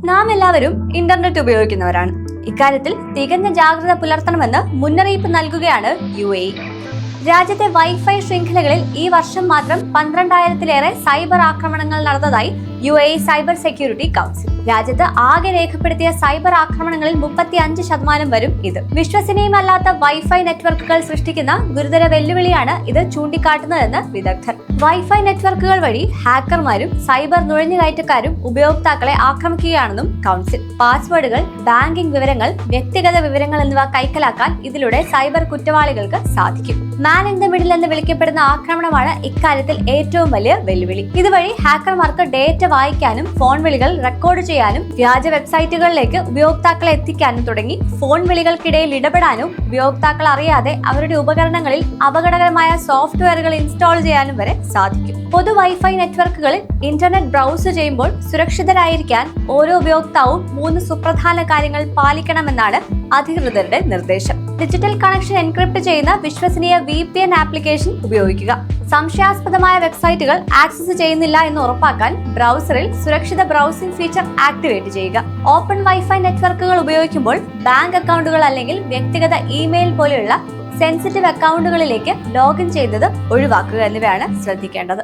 നാം എല്ലാവരും ഇന്റർനെറ്റ് ഉപയോഗിക്കുന്നവരാണ്. ഇക്കാര്യത്തിൽ തികഞ്ഞ ജാഗ്രത പുലർത്തണമെന്ന് മുന്നറിയിപ്പ് നൽകുകയാണ് UAE. രാജ്യത്തെ വൈഫൈ ശൃംഖലകളിൽ ഈ വർഷം മാത്രം 12,000-ലേറെ സൈബർ ആക്രമണങ്ങൾ നടന്നതായി UAE സൈബർ സെക്യൂരിറ്റി കൗൺസിൽ. രാജ്യത്ത് ആകെ രേഖപ്പെടുത്തിയ സൈബർ ആക്രമണങ്ങളിൽ 35% വരും ഇത്. വിശ്വസനീയമല്ലാത്ത വൈഫൈ നെറ്റ്വർക്കുകൾ സൃഷ്ടിക്കുന്ന ഗുരുതര വെല്ലുവിളിയാണ് ഇത് ചൂണ്ടിക്കാട്ടുന്നതെന്ന് വിദഗ്ധർ. വൈഫൈ നെറ്റ്വർക്കുകൾ വഴി ഹാക്കർമാരും സൈബർ നുഴഞ്ഞുകയറ്റക്കാരും ഉപയോക്താക്കളെ ആക്രമിക്കുകയാണെന്നും കൗൺസിൽ. പാസ്വേഡുകൾ, ബാങ്കിംഗ് വിവരങ്ങൾ, വ്യക്തിഗത വിവരങ്ങൾ എന്നിവ കൈക്കലാക്കാൻ ഇതിലൂടെ സൈബർ കുറ്റവാളികൾക്ക് സാധിക്കും. മാൻ ഇൻ ദ മിഡിൽ എന്ന് വിളിക്കപ്പെടുന്ന ആക്രമണമാണ് ഇക്കാര്യത്തിൽ ഏറ്റവും വലിയ വെല്ലുവിളി. ഇതുവഴി ഹാക്കർമാർക്ക് ഡേറ്റ വായിക്കാനും ഫോൺ വിളികൾ റെക്കോർഡ് ചെയ്യാനും വ്യാജ വെബ്സൈറ്റുകളിലേക്ക് ഉപയോക്താക്കളെ എത്തിക്കാനും തുടങ്ങി ഫോൺ വിളികൾക്കിടയിൽ ഇടപെടാനും ഉപയോക്താക്കൾ അറിയാതെ അവരുടെ ഉപകരണങ്ങളിൽ അപകടകരമായ സോഫ്റ്റ്വെയറുകൾ ഇൻസ്റ്റാൾ ചെയ്യാനും വരെ സാധിക്കും. പൊതു വൈഫൈ നെറ്റ്വർക്കുകളിൽ ഇന്റർനെറ്റ് ബ്രൗസ് ചെയ്യുമ്പോൾ സുരക്ഷിതരായിരിക്കാൻ ഓരോ ഉപയോക്താവും 3 സുപ്രധാന കാര്യങ്ങൾ പാലിക്കണമെന്നാണ് അധികൃതരുടെ നിർദ്ദേശം. ഡിജിറ്റൽ കണക്ഷൻ എൻക്രിപ്റ്റ് ചെയ്യുന്ന വിശ്വസനീയ VPN ആപ്ലിക്കേഷൻ ഉപയോഗിക്കുക. സംശയാസ്പദമായ വെബ്സൈറ്റുകൾ ആക്സസ് ചെയ്യുന്നില്ല എന്ന് ഉറപ്പാക്കാൻ ബ്രൗസറിൽ സുരക്ഷിത ബ്രൗസിംഗ് ഫീച്ചർ ആക്ടിവേറ്റ് ചെയ്യുക. ഓപ്പൺ വൈഫൈ നെറ്റ്വർക്കുകൾ ഉപയോഗിക്കുമ്പോൾ ബാങ്ക് അക്കൗണ്ടുകൾ അല്ലെങ്കിൽ വ്യക്തിഗത ഇമെയിൽ പോലെയുള്ള സെൻസിറ്റീവ് അക്കൗണ്ടുകളിലേക്ക് ലോഗിൻ ചെയ്യുന്നത് ഒഴിവാക്കുക എന്നിവയാണ് ശ്രദ്ധിക്കേണ്ടത്.